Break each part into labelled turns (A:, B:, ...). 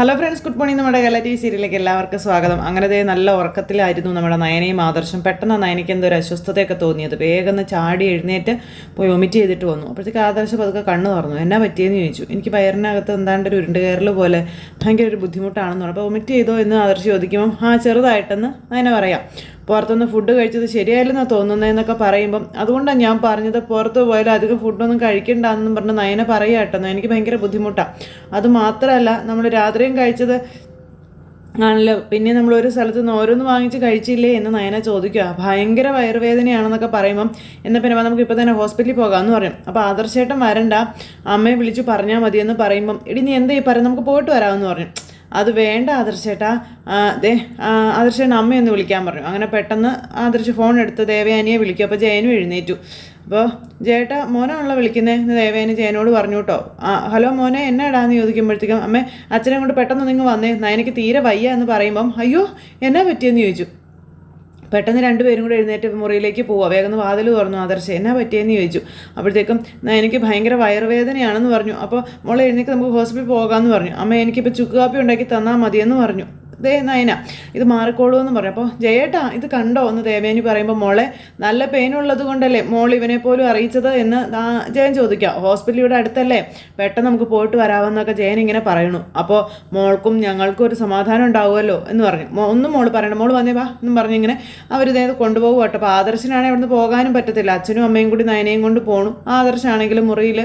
A: Hello friends, good morning. നമ്മുടെ കല T V സീരിയലിലേക്ക് എല്ലാവർക്കും സ്വാഗതം. അങ്ങനെ നല്ല ഉറക്കത്തിലായിരുന്നു നമ്മുടെ നയനയും ആദർശം. പെട്ടെന്ന് നയനയ്ക്ക് എന്തോ ഒരു അസ്വസ്ഥതയൊക്കെ തോന്നിയത്. വേഗം ചാടി എഴുന്നേറ്റ് പോയി വൊമിറ്റ് ചെയ്തിട്ട് വന്നു. അപ്പോഴത്തേക്ക് ആദർശം പതുക്കെ കണ്ണ് തുറന്നു. എന്നാ പറ്റിയെന്ന് ചോദിച്ചു. എനിക്ക് വയറിനകത്ത് എന്താണ്ട് ഒരു ഉരുണ്ടുകയറൽ പോലെ ഭയങ്കര ഒരു ബുദ്ധിമുട്ടാണെന്ന് പറഞ്ഞു. അപ്പോൾ വൊമിറ്റ് ചെയ്തോ എന്ന് ആദർശം ചോദിക്കുമ്പോൾ ചെറുതായിട്ടെന്ന് നയന പറയാം. പുറത്തുനിന്ന് ഫുഡ് കഴിച്ചത് ശരിയായില്ലെന്നാണ് തോന്നുന്നതെന്നൊക്കെ പറയുമ്പം അതുകൊണ്ടാണ് ഞാൻ പറഞ്ഞത് പുറത്ത് പോയാലും അധികം ഫുഡൊന്നും കഴിക്കണ്ടെന്നും പറഞ്ഞ് നയന പറയുക കേട്ടോ. എനിക്ക് ഭയങ്കര ബുദ്ധിമുട്ടാണ്. അതുമാത്രമല്ല നമ്മൾ രാത്രിയും കഴിച്ചത് ആണല്ലോ, പിന്നെ നമ്മൾ ഒരു സ്ഥലത്ത് നിന്ന് ഓരോന്ന് വാങ്ങിച്ച് കഴിച്ചില്ലേ എന്ന് നയന ചോദിക്കുക. ഭയങ്കര വയറുവേദനയാണെന്നൊക്കെ പറയുമ്പം എന്നാൽ പിന്നെ നമുക്ക് ഇപ്പോൾ തന്നെ ഹോസ്പിറ്റലിൽ പോകാമെന്ന് പറയും. അപ്പോൾ ആദർശേട്ടൻ വരണ്ട, അമ്മയെ വിളിച്ചു പറഞ്ഞാൽ മതിയെന്ന് പറയുമ്പം എടി നീ എന്താ ഈ പറയും, നമുക്ക് പോയിട്ട് വരാമെന്ന് പറഞ്ഞു. അത് വേണ്ട ആദർശേട്ടാ, ആദർശേട്ടൻ അമ്മയൊന്ന് വിളിക്കാൻ പറഞ്ഞു. അങ്ങനെ പെട്ടെന്ന് ആദർശ് ഫോൺ എടുത്ത് ദേവയാനിയെ വിളിക്കും. അപ്പോൾ ജയനും എഴുന്നേറ്റു. അപ്പോൾ ജയേട്ടാ മോനാണല്ലോ വിളിക്കുന്നത് എന്ന് ദേവയാനി ജയനോട് പറഞ്ഞു കേട്ടോ. ഹലോ മോനെ എന്നാടാന്ന് ചോദിക്കുമ്പോഴത്തേക്കും അമ്മേ അച്ഛനെ കൊണ്ട് പെട്ടെന്ന് നിങ്ങൾ വന്നേ, എനിക്ക് തീരെ വയ്യ എന്ന് പറയുമ്പം അയ്യോ എന്നാ പറ്റിയെന്ന് ചോദിച്ചു. പെട്ടെന്ന് രണ്ടുപേരും കൂടെ എഴുന്നേറ്റ് മുറിയിലേക്ക് പോവുക. വേഗം വാതിൽ തുറന്നു. ആദർശം എന്നാ പറ്റിയെന്ന് ചോദിച്ചു. അപ്പോഴത്തേക്കും എനിക്ക് ഭയങ്കര വയറുവേദനയാണെന്ന് പറഞ്ഞു. അപ്പോൾ മോളെ എഴുന്നേക്ക് നമുക്ക് ഹോസ്പിറ്റലിൽ പോകാമെന്ന് പറഞ്ഞു. അമ്മ എനിക്കിപ്പോൾ ചുക്ക് കാപ്പി ഉണ്ടാക്കി തന്നാൽ മതിയെന്ന് പറഞ്ഞു. നയന ഇത് മാറിക്കോളൂ എന്ന് പറഞ്ഞു. അപ്പോൾ ജയേട്ടാ ഇത് കണ്ടോ എന്ന് ദേവേനി പറയുമ്പോൾ മോളെ നല്ല പെയിൻ ഉള്ളത് കൊണ്ടല്ലേ മോൾ ഇവനെ പോലും അറിയിച്ചത് എന്ന് ജയൻ ചോദിക്കാം. ഹോസ്പിറ്റൽ ഇവിടെ അടുത്തല്ലേ, പെട്ടെന്ന് നമുക്ക് പോയിട്ട് വരാമെന്നൊക്കെ ജയൻ ഇങ്ങനെ പറയണു. അപ്പോൾ മോൾക്കും ഞങ്ങൾക്കും ഒരു സമാധാനം ഉണ്ടാവുമല്ലോ എന്ന് പറഞ്ഞു. ഒന്നും മോൾ പറയണം, മോൾ വന്നേ വാ എന്നും പറഞ്ഞിങ്ങനെ അവരിതേത് കൊണ്ടുപോകും കേട്ടോ. അപ്പോൾ ആദർശനാണെങ്കിൽ അവിടുന്ന് പോകാനും പറ്റത്തില്ല. അച്ഛനും അമ്മയും കൂടി നയനയും കൊണ്ട് പോകണം. ആദർശാണെങ്കിലും മുറിയിൽ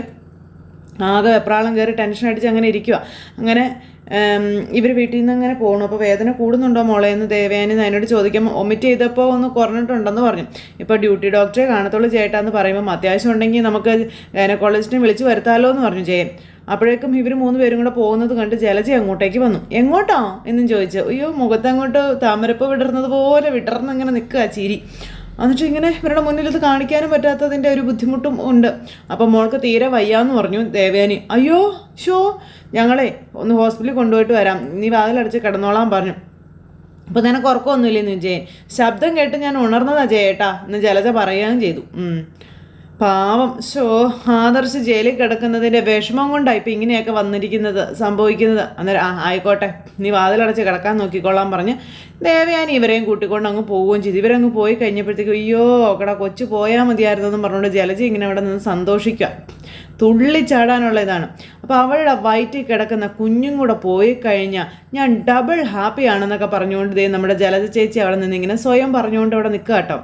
A: ആകെ എപ്രാളം കയറി ടെൻഷൻ അടിച്ച് അങ്ങനെ ഇരിക്കുക. അങ്ങനെ ഇവർ വീട്ടിൽ നിന്ന് അങ്ങനെ പോകണം. അപ്പോൾ വേദന കൂടുന്നുണ്ടോ മോളെ എന്ന് ദേവയാനി അതിനോട് ചോദിക്കുമ്പോൾ വൊമിറ്റ് ചെയ്തപ്പോൾ ഒന്ന് കുറഞ്ഞിട്ടുണ്ടെന്ന് പറഞ്ഞു. ഇപ്പോൾ ഡ്യൂട്ടി ഡോക്ടറെ കാണത്തുള്ളൂ ചേട്ടാന്ന് പറയുമ്പോൾ അത്യാവശ്യം ഉണ്ടെങ്കിൽ നമുക്ക് ഗൈനക്കോളജിസ്റ്റിനെ വിളിച്ച് വരുത്താമല്ലോ എന്ന് പറഞ്ഞു ജയൻ. അപ്പോഴേക്കും ഇവർ 3 പേരും കൂടെ പോകുന്നത് കണ്ട് ജലജ അങ്ങോട്ടേക്ക് വന്നു. എങ്ങോട്ടോ എന്നും ചോദിച്ചു. അയ്യോ മുഖത്തങ്ങോട്ട് താമരപ്പ് വിടർന്നത് പോലെ വിടർന്ന് ഇങ്ങനെ നിൽക്കുക ചിരി. എന്നിട്ട് ഇങ്ങനെ ഇവരുടെ മുന്നിൽ ഇത് കാണിക്കാനും പറ്റാത്തതിൻ്റെ ഒരു ബുദ്ധിമുട്ടും ഉണ്ട്. അപ്പം മോൾക്ക് തീരെ വയ്യാന്ന് പറഞ്ഞു ദേവയാനി. അയ്യോ ഞങ്ങളെ ഒന്ന് ഹോസ്പിറ്റലിൽ കൊണ്ടുപോയിട്ട് വരാം, നീ വാതിലടച്ച് കിടന്നോളാൻ പറഞ്ഞു. അപ്പോൾ നിനക്ക് ഉറക്കമൊന്നുമില്ലെന്ന് ജയൻ. ശബ്ദം കേട്ട് ഞാൻ ഉണർന്നതാ ജയേട്ടാ എന്ന് ജലജ പറയുകയും ചെയ്തു. പാവം ആദർശ് ജയിലിൽ കിടക്കുന്നതിൻ്റെ വിഷമം കൊണ്ടാണ് ഇപ്പം ഇങ്ങനെയൊക്കെ സംഭവിക്കുന്നത്. അന്നേരം ആയിക്കോട്ടെ നീ വാതിലടച്ച് കിടക്കാൻ നോക്കിക്കൊള്ളാൻ പറഞ്ഞ് ദേവയാനി ഇവരെയും കൂട്ടിക്കൊണ്ട് അങ്ങ് പോവുകയും ചെയ്തു. ഇവരങ്ങ് പോയി കഴിഞ്ഞപ്പോഴത്തേക്കും അയ്യോ കടാ കൊച്ചു പോയാൽ മതിയായിരുന്നെന്നും പറഞ്ഞുകൊണ്ട് ജലജ ഇങ്ങനെ അവിടെ നിന്ന് സന്തോഷിക്കുക, തുള്ളിച്ചാടാനുള്ള ഇതാണ്. അപ്പോൾ അവളുടെ വയറ്റിൽ കിടക്കുന്ന കുഞ്ഞും കൂടെ പോയി കഴിഞ്ഞാൽ ഞാൻ ഡബിൾ ഹാപ്പിയാണെന്നൊക്കെ പറഞ്ഞുകൊണ്ട് നമ്മുടെ ജലജ ചേച്ചി അവിടെ നിന്ന് ഇങ്ങനെ സ്വയം പറഞ്ഞുകൊണ്ട് അവിടെ നിൽക്കുക കേട്ടോ.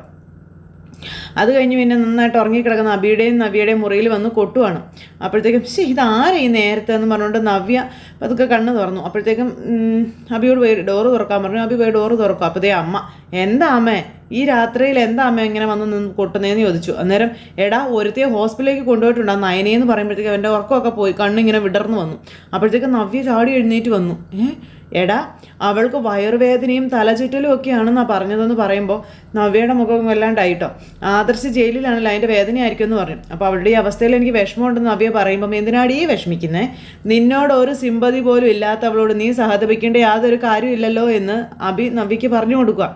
A: അത് കഴിഞ്ഞ് പിന്നെ നന്നായിട്ട് ഉറങ്ങിക്കിടക്കുന്ന നവ്യയുടെയും മുറിയിൽ വന്ന് കൊട്ടുവാണ്. അപ്പോഴത്തേക്കും ഇതാരാ ഈ നേരത്തെ എന്ന് പറഞ്ഞുകൊണ്ട് നവ്യ അതൊക്കെ കണ്ണ് തുറന്നു. അപ്പോഴത്തേക്കും അബിയോട് പോയി ഡോറ് തുറക്കാൻ പറഞ്ഞു. അബി പോയി ഡോറ് തുറക്കും. അപ്പോഴത്തേ അമ്മ എന്താ അമ്മേ ഈ രാത്രിയിൽ എന്താ അമ്മ ഇങ്ങനെ വന്ന് നിന്ന് കൊട്ടുന്നതെന്ന് ചോദിച്ചു. അന്നേരം എടാ ഒരുത്തിയെ ഹോസ്പിറ്റലിലേക്ക് കൊണ്ടുപോയിട്ടുണ്ട് നയനയെന്ന് പറയുമ്പോഴത്തേക്കും അവൻ്റെ ഉറക്കമൊക്കെ പോയി കണ്ണിങ്ങനെ വിടർന്നു വന്നു. അപ്പോഴത്തേക്കും നവ്യ ചാടി എഴുന്നേറ്റ് വന്നു. എടാ അവൾക്ക് വയറുവേദനയും തലചുറ്റലും ഒക്കെയാണെന്നാണ് പറഞ്ഞതെന്ന് പറയുമ്പോൾ നവ്യയുടെ മുഖം വല്ലാണ്ടായിട്ടോ. ആദർശ് ജയിലിലാണല്ലോ അതിൻ്റെ വേദനയായിരിക്കും എന്ന് പറഞ്ഞു. അപ്പോൾ അവളുടെ ഈ അവസ്ഥയിൽ എനിക്ക് വിഷമമുണ്ടെന്ന് നവ്യ പറയുമ്പം എന്തിനാടി വിഷമിക്കുന്നേ, നിന്നോട് ഒരു സിമ്പതി പോലും ഇല്ലാത്ത അവളോട് നീ സഹതപിക്കേണ്ട യാതൊരു കാര്യമില്ലല്ലോ എന്ന് നവ്യയ്ക്ക് പറഞ്ഞു കൊടുക്കുക.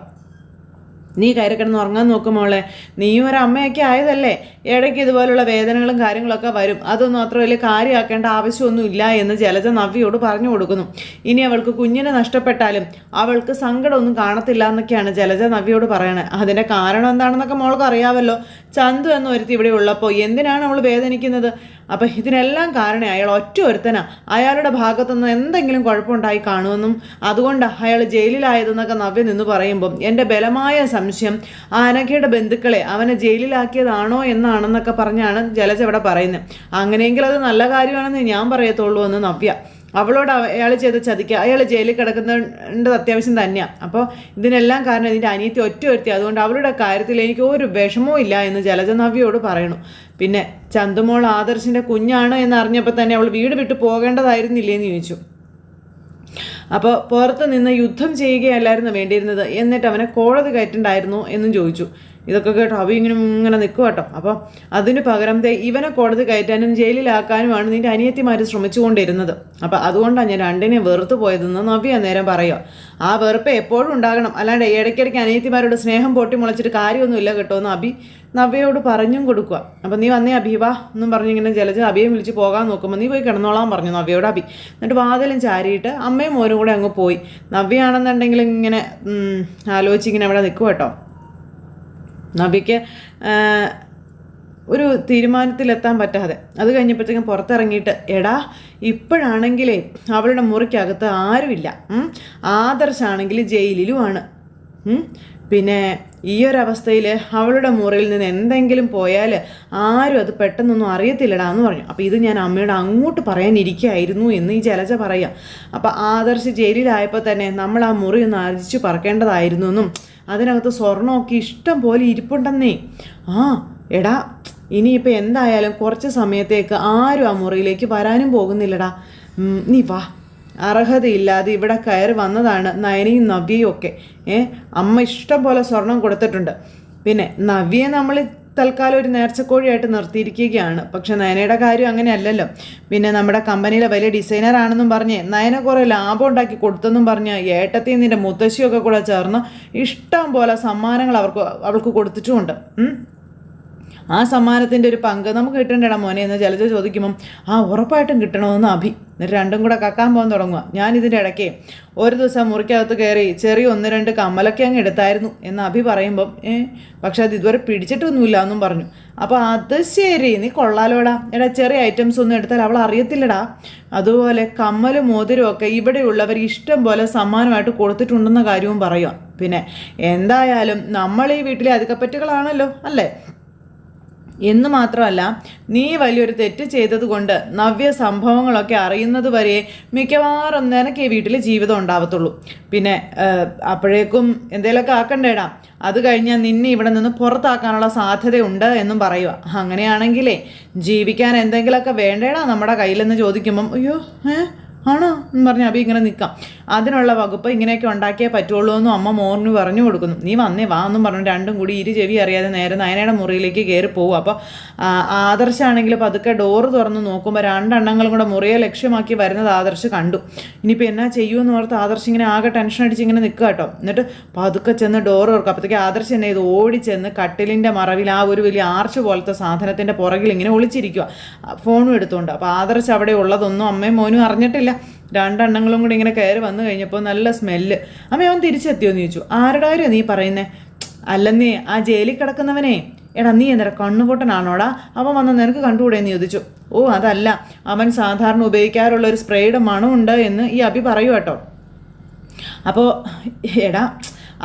A: നീ കയറി കിടന്ന് ഉറങ്ങാൻ നോക്കുമോളെ, നീയും ഒരു അമ്മയൊക്കെ ആയതല്ലേ, ഇടയ്ക്ക് ഇതുപോലുള്ള വേദനകളും കാര്യങ്ങളൊക്കെ വരും, അതൊന്നും അത്ര വലിയ കാര്യമാക്കേണ്ട ആവശ്യമൊന്നുമില്ല എന്ന് ജലജ നവ്യയോട് പറഞ്ഞു കൊടുക്കുന്നു. ഇനി അവൾക്ക് കുഞ്ഞിനെ നഷ്ടപ്പെട്ടാലും അവൾക്ക് സങ്കടമൊന്നും കാണത്തില്ല എന്നൊക്കെയാണ് ജലജ നവ്യയോട് പറയണത്. അതിൻ്റെ കാരണം എന്താണെന്നൊക്കെ മോൾക്ക് അറിയാമല്ലോ. ചന്തു എന്ന് ഒരുത്തി ഇവിടെ ഉള്ളപ്പോൾ എന്തിനാണ് അവൾ വേദനിക്കുന്നത്? അപ്പം ഇതിനെല്ലാം കാരണം അയാൾ ഒറ്റ ഒരുത്തനാ, അയാളുടെ ഭാഗത്തുനിന്ന് എന്തെങ്കിലും കുഴപ്പമുണ്ടായി കാണുമെന്നും അതുകൊണ്ട് അയാൾ ജയിലിലായതെന്നൊക്കെ നവ്യ നിന്ന് പറയുമ്പം എൻ്റെ ബലമായ സംശയം അനഘയുടെ ബന്ധുക്കളെ അവനെ ജയിലിലാക്കിയതാണോ എന്നാണെന്നൊക്കെ പറഞ്ഞാണ് ജലജ ഇവിടെ പറയുന്നത്. അങ്ങനെയെങ്കിൽ അത് നല്ല കാര്യമാണെന്ന് ഞാൻ പറയത്തുള്ളൂ എന്ന് നവ്യ. അവളോട് അയാൾ ചെയ്ത ചതിക്കുക, അയാൾ ജയിലിൽ കിടക്കുന്നതിൻ്റെ അത്യാവശ്യം തന്നെയാണ്. അപ്പോൾ ഇതിനെല്ലാം കാരണം ഇതിൻ്റെ അനിയത്തി ഒറ്റ ഒരുത്തി, അതുകൊണ്ട് അവളുടെ കാര്യത്തിൽ എനിക്ക് ഒരു വിഷമവും ഇല്ല എന്ന് ജലജ നവ്യയോട് പറയണു. പിന്നെ ചന്തുമോൾ ആദർശിൻ്റെ കുഞ്ഞാണ് എന്നറിഞ്ഞപ്പോൾ തന്നെ അവൾ വീട് വിട്ട് പോകേണ്ടതായിരുന്നില്ലേന്ന് ചോദിച്ചു. അപ്പോൾ പുറത്ത് നിന്ന് യുദ്ധം ചെയ്യുകയല്ലായിരുന്നു വേണ്ടിയിരുന്നത്, എന്നിട്ട് അവനെ കോടതി കയറ്റണ്ടായിരുന്നു എന്നും ചോദിച്ചു. ഇതൊക്കെ കേട്ടോ അവ ഇങ്ങനെ നിൽക്കുക കേട്ടോ. അപ്പോൾ അതിന് പകരം ഇവനെ കോടതി കയറ്റാനും ജയിലിലാക്കാനുമാണ് നിൻ്റെ അനിയത്തിമാർ ശ്രമിച്ചുകൊണ്ടിരുന്നത്. അപ്പോൾ അതുകൊണ്ടാണ് ഞാൻ രണ്ടിനെ വെറുത്തു പോയതെന്ന് നവ്യ നേരം പറയുക. ആ വെറുപ്പ് എപ്പോഴും ഉണ്ടാകണം, അല്ലാണ്ട് ഇടയ്ക്കിടയ്ക്ക് അനിയത്തിമാരോട് സ്നേഹം പൊട്ടി മുളച്ചിട്ട് കാര്യമൊന്നുമില്ല കേട്ടോ എന്ന് നവ്യയോട് പറഞ്ഞും കൊടുക്കുക. അപ്പം നീ വന്നേ അഭി വാ എന്നും പറഞ്ഞിങ്ങനെ ജലജ അഭിയെ വിളിച്ച് പോകാൻ നോക്കുമ്പോൾ നീ പോയി കിടന്നോളാൻ പറഞ്ഞു നവ്യയോട് അഭി. എന്നിട്ട് വാതിലും ചാരിയിട്ട് അമ്മയും മോനും കൂടെ അങ്ങ് പോയി. നവ്യയാണെന്നുണ്ടെങ്കിൽ ഇങ്ങനെ ആലോചിച്ചിങ്ങനെ അവിടെ നിൽക്കുക കേട്ടോ. നവ്യയ്ക്ക് ഒരു തീരുമാനത്തിലെത്താൻ പറ്റാതെ അത് കഴിഞ്ഞപ്പോഴത്തേക്കും പുറത്തിറങ്ങിയിട്ട് എടാ ഇപ്പോഴാണെങ്കിലേ അവളുടെ മുറിക്കകത്ത് ആരുമില്ല, ആദർശാണെങ്കിൽ ജയിലിലുമാണ്, പിന്നെ ഈ ഒരവസ്ഥയിൽ അവളുടെ മുറിയിൽ നിന്ന് എന്തെങ്കിലും പോയാൽ ആരും അത് പെട്ടെന്നൊന്നും അറിയത്തില്ലടാ എന്ന് പറഞ്ഞു. അപ്പോൾ ഇത് ഞാൻ അമ്മയോട് അങ്ങോട്ട് പറയാനിരിക്കുകയായിരുന്നു എന്ന് ഈ ജലജ പറയാം. അപ്പോൾ ആദർശ് ജയിലിലായപ്പോൾ തന്നെ നമ്മൾ ആ മുറി ഒന്ന് അരിച്ചു പറക്കേണ്ടതായിരുന്നു എന്നും അതിനകത്ത് സ്വർണ്ണമൊക്കെ ഇഷ്ടം പോലെ ഇരിപ്പുണ്ടെന്നേ. എടാ ഇനിയിപ്പോൾ എന്തായാലും കുറച്ച് സമയത്തേക്ക് ആരും ആ മുറിയിലേക്ക് വരാനും പോകുന്നില്ലടാ, നീ വാ. അർഹതയില്ലാതെ ഇവിടെ കയറി വന്നതാണ് നയനയും നവ്യയും ഒക്കെ. അമ്മ ഇഷ്ടം പോലെ സ്വർണം കൊടുത്തിട്ടുണ്ട്. പിന്നെ നവ്യയെ നമ്മൾ തൽക്കാലം ഒരു നേർച്ചക്കോഴിയായിട്ട് നിർത്തിയിരിക്കുകയാണ്. പക്ഷെ നയനയുടെ കാര്യം അങ്ങനെ അല്ലല്ലോ. പിന്നെ നമ്മുടെ കമ്പനിയിലെ വലിയ ഡിസൈനർ ആണെന്നും പറഞ്ഞ് നയന കുറേ ലാഭം ഉണ്ടാക്കി കൊടുത്തെന്നും പറഞ്ഞ് ഏട്ടത്തെയും നിൻ്റെ മുത്തശ്ശിയൊക്കെ കൂടെ ചേർന്ന് ഇഷ്ടം പോലെ സമ്മാനങ്ങൾ അവൾക്ക് കൊടുത്തിട്ടുമുണ്ട്. ആ സമ്മാനത്തിൻ്റെ ഒരു പങ്ക് നമുക്ക് കിട്ടേണ്ടടാ മോനെ എന്ന് ജലജ ചോദിക്കുമ്പം ഉറപ്പായിട്ടും കിട്ടണമെന്ന് അഭി. എന്നിട്ട് രണ്ടും കൂടെ കക്കാൻ പോകാൻ തുടങ്ങുക. ഞാനിതിൻ്റെ ഇടയ്ക്ക് ഒരു ദിവസം മുറിക്കകത്ത് കയറി ചെറിയ 1-2 കമ്മലൊക്കെ അങ്ങ് എടുത്തായിരുന്നു എന്ന് അഭി പറയുമ്പം പക്ഷെ അത് ഇതുവരെ പിടിച്ചിട്ടൊന്നുമില്ല എന്നും പറഞ്ഞു. അപ്പോൾ അത് ശരി, നീ കൊള്ളാലോടാ. എടാ ചെറിയ ഐറ്റംസ് ഒന്നും എടുത്താൽ അവൾ അറിയത്തില്ലടാ. അതുപോലെ കമ്മലും മോതിരവും ഒക്കെ ഇവിടെയുള്ളവർ ഇഷ്ടം പോലെ സമ്മാനമായിട്ട് കൊടുത്തിട്ടുണ്ടെന്ന കാര്യവും പറയുക. പിന്നെ എന്തായാലും നമ്മൾ ഈ വീട്ടിലെ അധികപ്പറ്റുകളാണല്ലോ അല്ലേ എന്ന് മാത്രമല്ല, നീ വലിയൊരു തെറ്റ് ചെയ്തത് കൊണ്ട് നവ്യ സംഭവങ്ങളൊക്കെ അറിയുന്നത് വരെ മിക്കവാറും നിനക്ക് ഈ വീട്ടിൽ ജീവിതം ഉണ്ടാവത്തുള്ളൂ. പിന്നെ അപ്പോഴേക്കും എന്തെങ്കിലുമൊക്കെ ആക്കണ്ടേടാ. അത് കഴിഞ്ഞാൽ നിന്നെ ഇവിടെ നിന്ന് പുറത്താക്കാനുള്ള സാധ്യതയുണ്ട് എന്നും പറയുക. അങ്ങനെയാണെങ്കിലേ ജീവിക്കാൻ എന്തെങ്കിലുമൊക്കെ വേണ്ടേടാ നമ്മുടെ കയ്യിലെന്ന് ചോദിക്കുമ്പം അയ്യോ ആണോ എന്ന് പറഞ്ഞ് അഭി ഇങ്ങനെ നിൽക്കാം. അതിനുള്ള വകുപ്പ് ഇങ്ങനെയൊക്കെ ഉണ്ടാക്കിയേ പറ്റുള്ളൂ എന്നും അമ്മ മോറിന് പറഞ്ഞു കൊടുക്കുന്നു. നീ വന്നേ വാ എന്നും പറഞ്ഞു രണ്ടും കൂടി ചെവി അറിയാതെ നേരെ നയനയുടെ മുറിയിലേക്ക് കയറി പോകും. അപ്പോൾ ആദർശാണെങ്കിൽ പതുക്കെ ഡോറ് തുറന്ന് നോക്കുമ്പോൾ 2 എണ്ണങ്ങളും കൂടെ മുറിയെ ലക്ഷ്യമാക്കി വരുന്നത് ആദർശ് കണ്ടു. ഇനിയിപ്പോൾ എന്നാ ചെയ്യുമെന്ന് ഓർത്ത് ആദർശ് ഇങ്ങനെ ആകെ ടെൻഷൻ അടിച്ച് ഇങ്ങനെ നിൽക്കുക കേട്ടോ. എന്നിട്ട് പതുക്കെ ചെന്ന് ഡോറ് തുറക്കും. അപ്പോഴത്തേക്ക് ആദർശ് എന്നെ ഇത് ഓടിച്ചെന്ന് കട്ടിലിൻ്റെ മറവിൽ ആ ഒരു വലിയ ആർച്ച് പോലത്തെ സാധനത്തിൻ്റെ പുറകിൽ ഇങ്ങനെ ഒളിച്ചിരിക്കുക ഫോണും എടുത്തുകൊണ്ട്. അപ്പോൾ ആദർശ് അവിടെ ഉള്ളതൊന്നും അമ്മയും മോനും അറിഞ്ഞിട്ടില്ല. 2 എണ്ണങ്ങളും കൂടി ഇങ്ങനെ കയറി വന്നു കഴിഞ്ഞപ്പോൾ നല്ല സ്മെല്ല്. അമ്മ അവൻ തിരിച്ചെത്തിയോന്ന് ചോദിച്ചു. ആരുടെ കാര്യം നീ പറയുന്നേ? അല്ലെന്നേ ആ ജയിലിൽ കിടക്കുന്നവനെ. എടാ നീ എന്താ കണ്ണുപൊട്ടനാണോടാ? അവൻ വന്ന് നിനക്ക് കണ്ടുകൂടെയെന്ന് ചോദിച്ചു. അതല്ല, അവൻ സാധാരണ ഉപയോഗിക്കാറുള്ള ഒരു സ്പ്രേയുടെ മണമുണ്ട് എന്ന് ഈ അഭി പറയൂ കേട്ടോ. അപ്പോൾ എടാ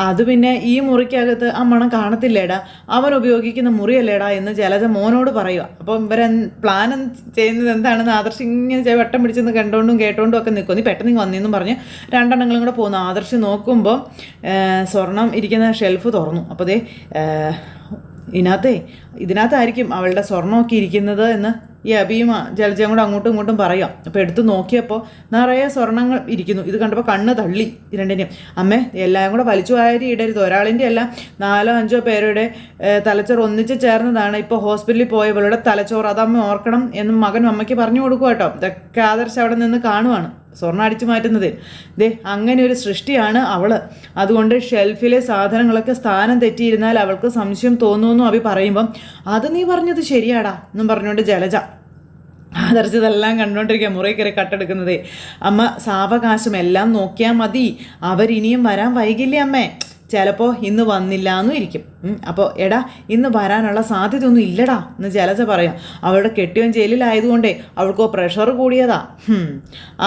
A: അത് പിന്നെ ഈ മുറിക്കകത്ത് ആ മണം കാണത്തില്ലേടാ, അവൻ ഉപയോഗിക്കുന്ന മുറിയല്ലേടാ എന്ന് ജലജ മോനോട് പറയുക. അപ്പം ഇവരെ പ്ലാൻ ചെയ്യുന്നത് എന്താണെന്ന് ആദർശ് ഇങ്ങനെ വട്ടം പിടിച്ചെന്ന് കണ്ടുകൊണ്ടും കേട്ടോണ്ടും ഒക്കെ നിൽക്കും. നീ പെട്ടെന്ന് വന്നെന്നും പറഞ്ഞ് 2 എണ്ണങ്ങളും കൂടെ പോകുന്നു. ആദർശ് നോക്കുമ്പോൾ സ്വർണം ഇരിക്കുന്ന ഷെൽഫ് തുറന്നു. അപ്പോൾ ദേ ഇതിനകത്തായിരിക്കും അവളുടെ സ്വർണ്ണമൊക്കെ ഇരിക്കുന്നത് എന്ന് ഈ അഭിയും ജലജയും കൂടെ അങ്ങോട്ടും ഇങ്ങോട്ടും പറയാം. അപ്പോൾ എടുത്ത് നോക്കിയപ്പോൾ നിറയെ സ്വർണ്ണങ്ങൾ ഇരിക്കുന്നു. ഇത് കണ്ടപ്പോൾ കണ്ണ് തള്ളി രണ്ടിനെയും. അമ്മേ എല്ലാം കൂടെ വലിച്ചു വാരി ഇടരുത്, ഒരാളിൻ്റെ അല്ല 4-5 പേരുടെ തലച്ചോറ് ഒന്നിച്ച് ചേർന്നതാണ് ഇപ്പോൾ ഹോസ്പിറ്റലിൽ പോയവളുടെ തലച്ചോറ്, അതമ്മ ഓർക്കണം എന്നും മകനും അമ്മയ്ക്ക് പറഞ്ഞു കൊടുക്കുക കേട്ടോ. ഇതൊക്കെ ആദർശ് അവിടെ നിന്ന് കാണുവാണ് സ്വർണ്ണം അടിച്ചു മാറ്റുന്നത്. അങ്ങനെ ഒരു സൃഷ്ടിയാണ് അവൾ. അതുകൊണ്ട് ഷെൽഫിലെ സാധനങ്ങളൊക്കെ സ്ഥാനം തെറ്റിയിരുന്നാൽ അവൾക്ക് സംശയം തോന്നുമെന്നും അഭി പറയുമ്പം അത് നീ പറഞ്ഞത് ശരിയാടാ എന്നും പറഞ്ഞുകൊണ്ട് ജലജ ആദർശ് ഇതെല്ലാം കണ്ടുകൊണ്ടിരിക്കുക മുറി കയറി കട്ടെടുക്കുന്നത്. അമ്മ സാവകാശം എല്ലാം നോക്കിയാൽ മതി, അവരിനിയും വരാൻ വൈകില്ലേ അമ്മേ, ചിലപ്പോൾ ഇന്ന് വന്നില്ല എന്നും ഇരിക്കും. അപ്പോൾ എടാ ഇന്ന് വരാനുള്ള സാധ്യതയൊന്നും ഇല്ലടാ എന്ന് ജലജ പറയാം. അവളുടെ കെട്ടിയവൻ ജയിലിലായതുകൊണ്ടേ അവൾക്ക് പ്രഷർ കൂടിയതാ.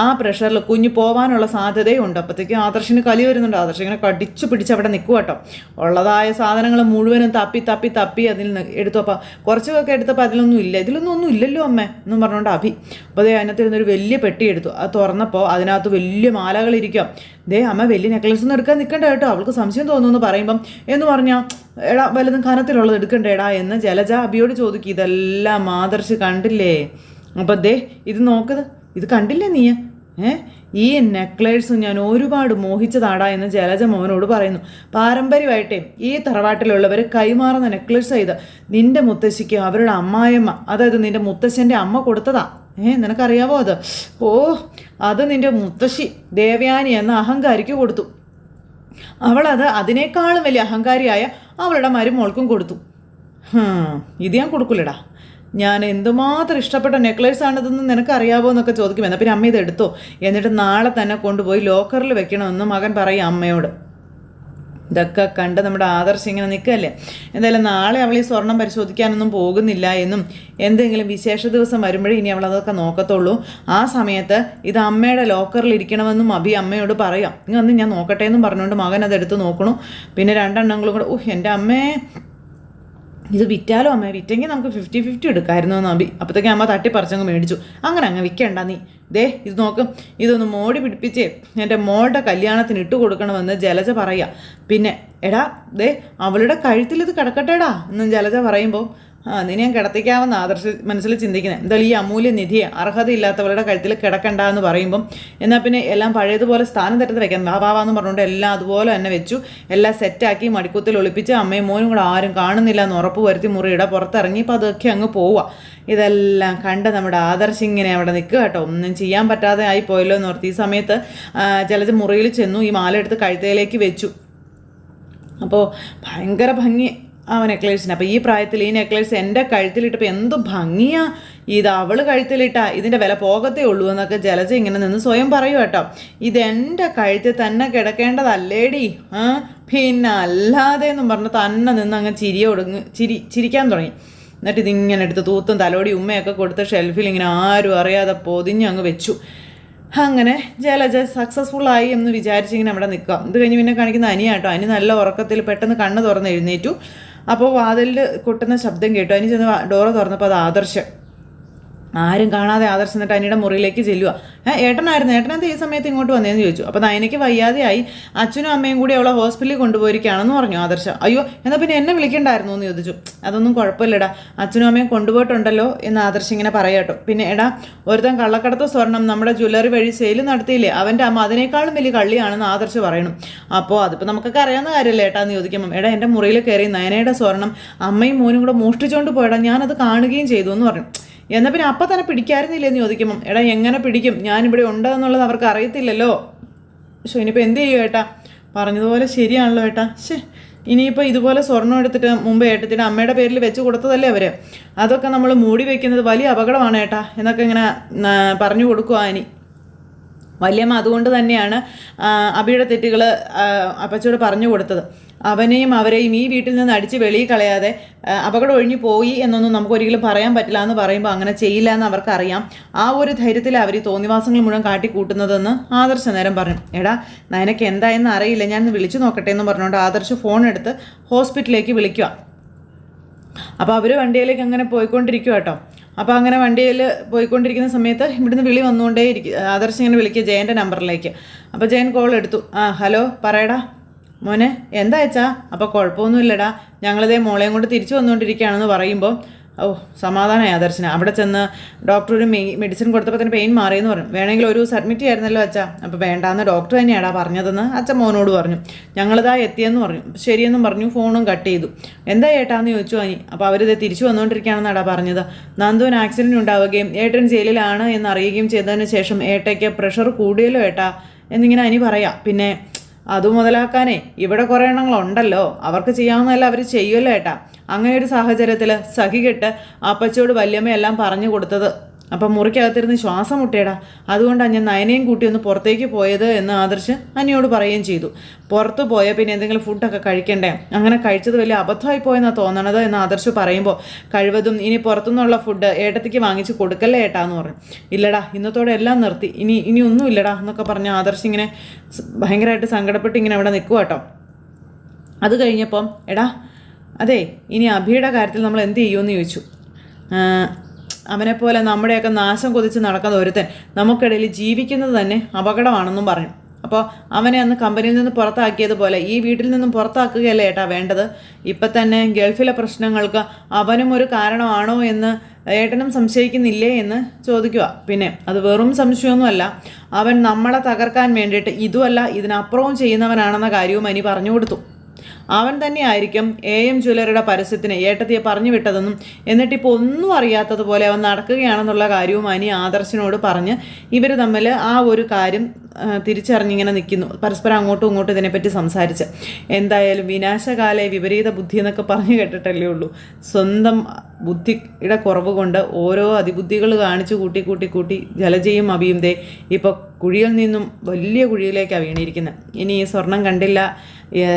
A: ആ പ്രഷറിൽ കുഞ്ഞ് പോകാനുള്ള സാധ്യതയുണ്ട്. അപ്പോഴത്തേക്കും ആദർശിന് കലി വരുന്നുണ്ട്. ആദർശ് ഇങ്ങനെ കടിച്ചു പിടിച്ച് അവിടെ നിൽക്കുക കേട്ടോ. ഉള്ളതായ സാധനങ്ങൾ മുഴുവനും തപ്പി അതിൽ നിന്ന് എടുത്തു. അപ്പോൾ കുറച്ചൊക്കെ എടുത്തപ്പോൾ ഇതിലൊന്നും ഇല്ലല്ലോ അമ്മേ എന്നും പറഞ്ഞുകൊണ്ട് അഭി. അപ്പോൾ അതിനകത്ത് ഇരുന്നൊരു വലിയ പെട്ടി എടുത്തു. അത് തുറന്നപ്പോൾ അതിനകത്ത് വലിയ മാലകളിരിക്കാം. അമ്മ വലിയ നെക്ലസ് ഒന്നും എടുക്കാൻ നിൽക്കണ്ട കേട്ടോ, അവൾക്ക് സംശയം തോന്നുന്നു പറയുമ്പം എന്ന് പറഞ്ഞാൽ എടാ വലുതും കനത്തിലുള്ളത് എടുക്കണ്ടേടാ എന്ന് ജലജ അഭിയോട് ചോദിക്കും. ഇതെല്ലാം ആദർശ് കണ്ടില്ലേ? അപ്പം ഇത് നോക്കുന്നത്, ഇത് കണ്ടില്ലേ നീ? ഈ നെക്ലേഴ്സ് ഞാൻ ഒരുപാട് മോഹിച്ചതാടാ എന്ന് ജലജ മോനോട് പറയുന്നു. പാരമ്പര്യമായിട്ടേ ഈ തറവാട്ടിലുള്ളവർ കൈമാറുന്ന നെക്ലേഴ്സ് ഇത് നിന്റെ മുത്തശ്ശിക്ക് അവരുടെ അമ്മായിയമ്മ, അതായത് നിന്റെ മുത്തശ്ശൻ്റെ അമ്മ കൊടുത്തതാ. നിനക്കറിയാവോ അത്? അത് നിന്റെ മുത്തശ്ശി ദേവയാനി എന്ന അഹങ്കാരിക്ക് കൊടുത്തു. അവളത് അതിനേക്കാളും വലിയ അഹങ്കാരിയായ അവളുടെ മരുമോൾക്കും കൊടുത്തു. ഇത് ഞാൻ കൊടുക്കില്ലടാ. ഞാൻ എന്തുമാത്രം ഇഷ്ടപ്പെട്ട നെക്ലേസാണിതെന്ന് നിനക്കറിയാവോ എന്നൊക്കെ ചോദിക്കും. എന്നാൽ പിന്നെ അമ്മ ഇത് എടുത്തോ, എന്നിട്ട് നാളെ തന്നെ കൊണ്ടുപോയി ലോക്കറിൽ വെക്കണമെന്ന് മകൻ പറയും അമ്മയോട്. ഇതൊക്കെ കണ്ട് നമ്മുടെ ആദർശം ഇങ്ങനെ നിൽക്കുകയല്ലേ. എന്തായാലും നാളെ അവൾ ഈ സ്വർണം പരിശോധിക്കാനൊന്നും പോകുന്നില്ല എന്നും എന്തെങ്കിലും വിശേഷ ദിവസം വരുമ്പോഴേ ഇനി അവൾ അതൊക്കെ നോക്കത്തുള്ളൂ. ആ സമയത്ത് ഇത് അമ്മയുടെ ലോക്കറിൽ ഇരിക്കണമെന്നും അഭി അമ്മയോട് പറയാം. ഇനി വന്ന് ഞാൻ നോക്കട്ടെ എന്നും പറഞ്ഞുകൊണ്ട് മകൻ അതെടുത്ത് നോക്കണു. പിന്നെ രണ്ടെണ്ണങ്ങളും കൂടെ എൻ്റെ അമ്മേ ഇത് വിറ്റാലോ അമ്മ, വിറ്റെങ്കിൽ നമുക്ക് 50-50 എടുക്കാമായിരുന്നു എന്ന് അഭി. അപ്പോഴത്തേക്കും അമ്മ തട്ടിപ്പറിച്ചങ്ങ് മേടിച്ചു. അങ്ങ് വിൽക്കണ്ട നീ, ദേ ഇത് നോക്കും, ഇതൊന്ന് മോടി പിടിപ്പിച്ചേ എൻ്റെ മോളുടെ കല്യാണത്തിന് ഇട്ട് കൊടുക്കണമെന്ന് ജലജ പറയുക. പിന്നെ എടാ ദേ അവളുടെ കഴുത്തിൽ ഇത് കിടക്കട്ടെടാ എന്ന് ജലജ പറയുമ്പോൾ നിന്നെ ഞാൻ കിടത്തിക്കാമെന്ന് ആദർശ മനസ്സിൽ ചിന്തിക്കുന്നത്. എന്തായാലും ഈ അമൂല്യ നിധിയെ അർഹതയില്ലാത്തവരുടെ കഴുത്തിൽ കിടക്കണ്ട എന്ന് പറയുമ്പം എന്നാൽ പിന്നെ എല്ലാം പഴയതുപോലെ സ്ഥാനം തെറ്റത്ത് വെക്കാം വാവാന്ന് പറഞ്ഞുകൊണ്ട് എല്ലാം അതുപോലെ തന്നെ വെച്ചു. എല്ലാം സെറ്റാക്കി മടിക്കുത്തിൽ ഒളിപ്പിച്ച് അമ്മയും മോനും കൂടെ ആരും കാണുന്നില്ല എന്ന് ഉറപ്പ് വരുത്തി മുറിയുടെ പുറത്തിറങ്ങി. അപ്പോൾ അതൊക്കെ അങ്ങ് പോവുക. ഇതെല്ലാം കണ്ട് നമ്മുടെ ആദർശ് ഇങ്ങനെ അവിടെ നിൽക്കുക കേട്ടോ. ഒന്നും ചെയ്യാൻ പറ്റാതെ ആയിപ്പോയല്ലോ എന്ന് ഓർത്ത് ഈ സമയത്ത് ചിലത് മുറിയിൽ ചെന്നു. ഈ മാല എടുത്ത് കഴുത്തയിലേക്ക് വെച്ചു. അപ്പോൾ ഭയങ്കര ഭംഗി ആ നെക്ലേസിന്. അപ്പോൾ ഈ പ്രായത്തിൽ ഈ നെക്ലേസ് എൻ്റെ കഴുത്തിലിട്ടപ്പോൾ എന്ത് ഭംഗിയാ, ഇത് അവൾ കഴുത്തിലിട്ടാ ഇതിൻ്റെ വില പോകത്തേ ഉള്ളൂ എന്നൊക്കെ ജലജ ഇങ്ങനെ നിന്ന് സ്വയം പറയൂ കേട്ടോ. ഇതെൻ്റെ കഴുത്തിൽ തന്നെ കിടക്കേണ്ടതല്ലേടി, പിന്നെ അല്ലാതെ എന്നും പറഞ്ഞ് തന്നെ നിന്ന് അങ്ങ് ചിരിക്കാൻ തുടങ്ങി. എന്നിട്ട് ഇതിങ്ങനെ എടുത്ത് തൂത്തും തലോടി ഉമ്മയൊക്കെ കൊടുത്ത് ഷെൽഫിൽ ഇങ്ങനെ ആരും അറിയാതെ പൊതിഞ്ഞ് അങ്ങ് വെച്ചു. അങ്ങനെ ജലജ സക്സസ്ഫുള്ളായി എന്ന് വിചാരിച്ചിങ്ങനെ അവിടെ നിൽക്കാം. ഇത് കഴിഞ്ഞ് പിന്നെ കാണിക്കുന്ന അനിയാട്ടോ. അനി നല്ല ഉറക്കത്തിൽ പെട്ടെന്ന് കണ്ണ് തുറന്ന് എഴുന്നേറ്റു. അപ്പോൾ വാതിലിൽ കൊട്ടുന്ന ശബ്ദം കേട്ടു. അനി ചെന്ന് ഡോറ് തുറന്നപ്പോൾ അത് ആദർശ്. ആരും കാണാതെ ആദർശ് എന്നിട്ട് അനിയുടെ മുറിയിലേക്ക് ചെല്ലുക. ഏട്ടനായിരുന്നു, ഏട്ടനെന്താ ഈ സമയത്ത് ഇങ്ങോട്ട് വന്നതെന്ന് ചോദിച്ചു. അപ്പോൾ നയനയ്ക്ക് വയ്യാതെയായി, അച്ഛനും അമ്മയും കൂടി അവളെ ഹോസ്പിറ്റലിൽ കൊണ്ടുപോയിരിക്കുകയാണെന്ന് പറഞ്ഞു ആദർശ. അയ്യോ എന്നാൽ പിന്നെ എന്നെ വിളിക്കണ്ടായിരുന്നു എന്ന് ചോദിച്ചു. അതൊന്നും കുഴപ്പമില്ലടാ, അച്ഛനും അമ്മയും കൊണ്ടുപോയിട്ടുണ്ടല്ലോ എന്ന് ആദർശ് ഇങ്ങനെ പറയാട്ടോ. പിന്നെ എടാ ഒരുത്തൻ കള്ളക്കടത്ത് സ്വർണം നമ്മുടെ ജ്വല്ലറി വഴി സെയിൽ നടത്തിയില്ലേ, അവൻ്റെ അമ്മ അതിനേക്കാളും വലിയ കള്ളിയാണെന്ന് ആദർശ് പറയണം. അപ്പോൾ അതിപ്പോൾ നമുക്കൊക്കെ അറിയാവുന്ന കാര്യമല്ലേ ഏട്ടാ എന്ന് ചോദിക്കുമ്പം, എടാ എൻ്റെ മുറിയിൽ കയറി നയനയുടെ സ്വർണം അമ്മയും മോനും കൂടെ മോഷ്ടിച്ചുകൊണ്ട് പോയടാ, ഞാനത് കാണുകയും ചെയ്തു എന്ന് പറഞ്ഞു. എന്നാൽ പിന്നെ അപ്പം തന്നെ പിടിക്കാറുന്നില്ലേ എന്ന് ചോദിക്കുമ്പം, എടാ എങ്ങനെ പിടിക്കും, ഞാനിവിടെ ഉണ്ടെന്നുള്ളത് അവർക്ക് അറിയത്തില്ലല്ലോ. പക്ഷേ ഇനിയിപ്പോൾ എന്ത് ചെയ്യും ഏട്ടാ, പറഞ്ഞതുപോലെ ശരിയാണല്ലോ ഏട്ടാ. ഇനിയിപ്പോൾ ഇതുപോലെ സ്വർണ്ണം എടുത്തിട്ട് മുമ്പ് ഏട്ടത്തിൻ്റെ അമ്മയുടെ പേരിൽ വെച്ച് കൊടുത്തതല്ലേ അവർ, അതൊക്കെ നമ്മൾ മൂടി വയ്ക്കുന്നത് വലിയ അപകടമാണ് ഏട്ടാ എന്നൊക്കെ ഇങ്ങനെ പറഞ്ഞു കൊടുക്കുക അനി. വല്യമ്മ അതുകൊണ്ട് തന്നെയാണ് അബിയുടെ തെറ്റുകൾ അപ്പച്ചോട് പറഞ്ഞു കൊടുത്തത്. അവനെയും അവരെയും ഈ വീട്ടിൽ നിന്ന് അടിച്ച് വെളിയിൽ കളയാതെ അപകടം ഒഴിഞ്ഞു പോയി എന്നൊന്നും നമുക്ക് ഒരിക്കലും പറയാൻ പറ്റില്ല എന്ന് പറയുമ്പോൾ അങ്ങനെ ചെയ്യില്ല എന്ന് അവർക്കറിയാം. ആ ഒരു ധൈര്യത്തിൽ അവർ തോന്നിവാസങ്ങൾ മുഴുവൻ കാട്ടിക്കൂട്ടുന്നതെന്ന് ആദർശ് നേരം പറഞ്ഞു. എടാ നയനക്ക് എന്തായെന്ന് അറിയില്ല, ഞാൻ വിളിച്ചു നോക്കട്ടെ എന്ന് പറഞ്ഞുകൊണ്ട് ആദർശ് ഫോൺ എടുത്ത് ഹോസ്പിറ്റലിലേക്ക് വിളിക്കുക. അപ്പോൾ അവർ വണ്ടിയിലേക്ക് അങ്ങനെ പോയിക്കൊണ്ടിരിക്കുക കേട്ടോ. അപ്പോൾ അങ്ങനെ വണ്ടിയിൽ പോയിക്കൊണ്ടിരിക്കുന്ന സമയത്ത് ഇവിടുന്ന് വിളി വന്നുകൊണ്ടേയിരിക്കും. ആദർശ് ഇങ്ങനെ വിളിക്കുക ജയൻ്റെ നമ്പറിലേക്ക്. അപ്പോൾ ജയൻ കോൾ എടുത്തു. ഹലോ പറയടാ മോനെ, എന്താ വെച്ചാ? അപ്പോൾ കുഴപ്പമൊന്നുമില്ലടാ, ഞങ്ങളിതേ മോളെയും കൊണ്ട് തിരിച്ചു വന്നുകൊണ്ടിരിക്കുകയാണെന്ന് പറയുമ്പോൾ സമാധാനമായി ആദർശിന്. അവിടെ ചെന്ന് ഡോക്ടർ ഒരു മെഡിസിൻ കൊടുത്തപ്പോൾ തന്നെ പെയിൻ മാറിയെന്ന് പറഞ്ഞു. വേണമെങ്കിൽ ഒരു ദിവസം അഡ്മിറ്റ് ചെയ്യായിരുന്നല്ലോ അച്ഛാ. അപ്പോൾ വേണ്ടാന്ന് ഡോക്ടർ തന്നെയാടാ പറഞ്ഞതെന്ന് അച്ഛൻ മോനോട് പറഞ്ഞു. ഞങ്ങളിതാ എത്തിയെന്ന് പറഞ്ഞു. ശരിയെന്നും പറഞ്ഞു. ഫോണും കട്ട് ചെയ്തു. എന്താ ഏട്ടാന്ന് ചോദിച്ചു അനി. അപ്പോൾ അവരിത് തിരിച്ചു വന്നുകൊണ്ടിരിക്കുകയാണെന്നാടാ പറഞ്ഞത്. നന്ദുവിന് ആക്സിഡൻറ്റ് ഉണ്ടാവുകയും ഏട്ടൻ ജയിലിലാണ് എന്നറിയുകയും ചെയ്തതിന് ശേഷം ഏട്ടയ്ക്ക് പ്രഷർ കൂടിയല്ലോ ഏട്ടാ എന്നിങ്ങനെ അനി പറയാം. പിന്നെ അത് മുതലാക്കാനേ ഇവിടെ കുറേ എണ്ണങ്ങളുണ്ടല്ലോ, അവർക്ക് ചെയ്യാവുന്നതല്ല അവർ ചെയ്യുമല്ലോ ഏട്ടാ. അങ്ങനെ ഒരു സാഹചര്യത്തിൽ സഹികെട്ട് അപ്പച്ചോട് വല്യമ്മയെല്ലാം പറഞ്ഞു കൊടുത്തത്. അപ്പം മുറിക്കകത്തിരുന്ന് ശ്വാസം മുട്ടിയടാ, അതുകൊണ്ടാണ് ഞാൻ നയനയും കൂട്ടി ഒന്ന് പുറത്തേക്ക് പോയത് എന്ന് ആദർശ് അനിയോട് പറയുകയും ചെയ്തു. പുറത്ത് പോയാൽ പിന്നെ എന്തെങ്കിലും ഫുഡൊക്കെ കഴിക്കണ്ടേ, അങ്ങനെ കഴിച്ചത് വലിയ അബദ്ധമായി പോയെന്നാണ് തോന്നണത് എന്ന് ആദർശ് പറയുമ്പോൾ, കഴിവതും ഇനി പുറത്തുനിന്നുള്ള ഫുഡ് ഏട്ടത്തിക്ക് വാങ്ങിച്ച് കൊടുക്കല്ലേ ഏട്ടാ എന്ന് പറഞ്ഞു. ഇല്ലടാ ഇന്നത്തോടെ എല്ലാം നിർത്തി, ഇനി ഒന്നും ഇല്ലടാ എന്നൊക്കെ പറഞ്ഞ് ആദർശ് ഇങ്ങനെ ഭയങ്കരമായിട്ട് സങ്കടപ്പെട്ട് ഇങ്ങനെ അവിടെ നിൽക്കുക കേട്ടോ. അത് കഴിഞ്ഞപ്പം എടാ അതെ ഇനി അഭിയുടെ കാര്യത്തിൽ നമ്മൾ എന്ത് ചെയ്യുമെന്ന് ചോദിച്ചു. അവനെപ്പോലെ നമ്മുടെയൊക്കെ നാശം കൊതിച്ച് നടക്കുന്ന ഒരുത്തൻ നമുക്കിടയിൽ ജീവിക്കുന്നത് തന്നെ അപകടമാണെന്നും പറഞ്ഞു. അപ്പോൾ അവനെ അന്ന് കമ്പനിയിൽ നിന്ന് പുറത്താക്കിയതുപോലെ ഈ വീട്ടിൽ നിന്നും പുറത്താക്കുകയല്ലേ ഏട്ടാ വേണ്ടത്. ഇപ്പം തന്നെ ഗൾഫിലെ പ്രശ്നങ്ങൾക്ക് അവനും ഒരു കാരണമാണോ എന്ന് ഏട്ടനും സംശയിക്കുന്നില്ലേ എന്ന് ചോദിക്കുക. പിന്നെ അത് വെറും സംശയമൊന്നുമല്ല, അവൻ നമ്മളെ തകർക്കാൻ വേണ്ടിയിട്ട് ഇതുമല്ല ഇതിനപ്പുറവും ചെയ്യുന്നവനാണെന്ന കാര്യവും അനി പറഞ്ഞു കൊടുത്തു. അവൻ തന്നെയായിരിക്കും AM ജ്വല്ലറിയുടെ പരസ്യത്തിന് ഏട്ടത്തിയെ പറഞ്ഞു വിട്ടതെന്നും എന്നിട്ടിപ്പോൾ ഒന്നും അറിയാത്തതുപോലെ അവൻ നടക്കുകയാണെന്നുള്ള കാര്യവും അനി ആദർശിനോട് പറഞ്ഞ് ഇവർ തമ്മിൽ ആ ഒരു കാര്യം തിരിച്ചറിഞ്ഞിങ്ങനെ നിൽക്കുന്നു, പരസ്പരം അങ്ങോട്ടും ഇങ്ങോട്ടും ഇതിനെപ്പറ്റി സംസാരിച്ച്. എന്തായാലും വിനാശകാലെ വിപരീത ബുദ്ധി എന്നൊക്കെ പറഞ്ഞു കേട്ടിട്ടല്ലേ ഉള്ളൂ. സ്വന്തം ബുദ്ധിയുടെ കുറവ് കൊണ്ട് ഓരോ അതിബുദ്ധികൾ കാണിച്ച് കൂട്ടി കൂട്ടി കൂട്ടി ജലജയും അഭിയും ദേ ഇപ്പോൾ കുഴിയിൽ നിന്നും വലിയ കുഴിയിലേക്കാണ് വീണിരിക്കുന്നത്. ഇനി ഈ സ്വർണം കണ്ടില്ല,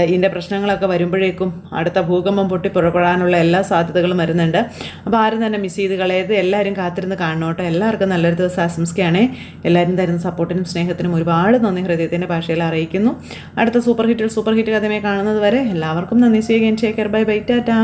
A: ഇതിൻ്റെ പ്രശ്നങ്ങളൊക്കെ വരുമ്പോഴേക്കും അടുത്ത ഭൂകമ്പം പൊട്ടി പുറപ്പെടാനുള്ള എല്ലാ സാധ്യതകളും വരുന്നുണ്ട്. അപ്പോൾ ആരും തന്നെ മിസ് ചെയ്ത് കളയരുത്. എല്ലാവരും കാത്തിരുന്ന് കാണണോട്ടോ. എല്ലാവർക്കും നല്ലൊരു ദിവസം ആശംസിക്കുകയാണ്. എല്ലാവരും തരുന്ന സപ്പോർട്ടിനും സ്നേഹത്തിനും ഒരുപാട് നന്ദി ഹൃദയത്തിൻ്റെ ഭാഷയിൽ അറിയിക്കുന്നു. അടുത്ത സൂപ്പർ ഹിറ്റ് കഥയുമായി കാണുന്നത് വരെ എല്ലാവർക്കും നന്ദി. സ്വീകരിച്ച് ബൈ ബൈ ടാറ്റാ.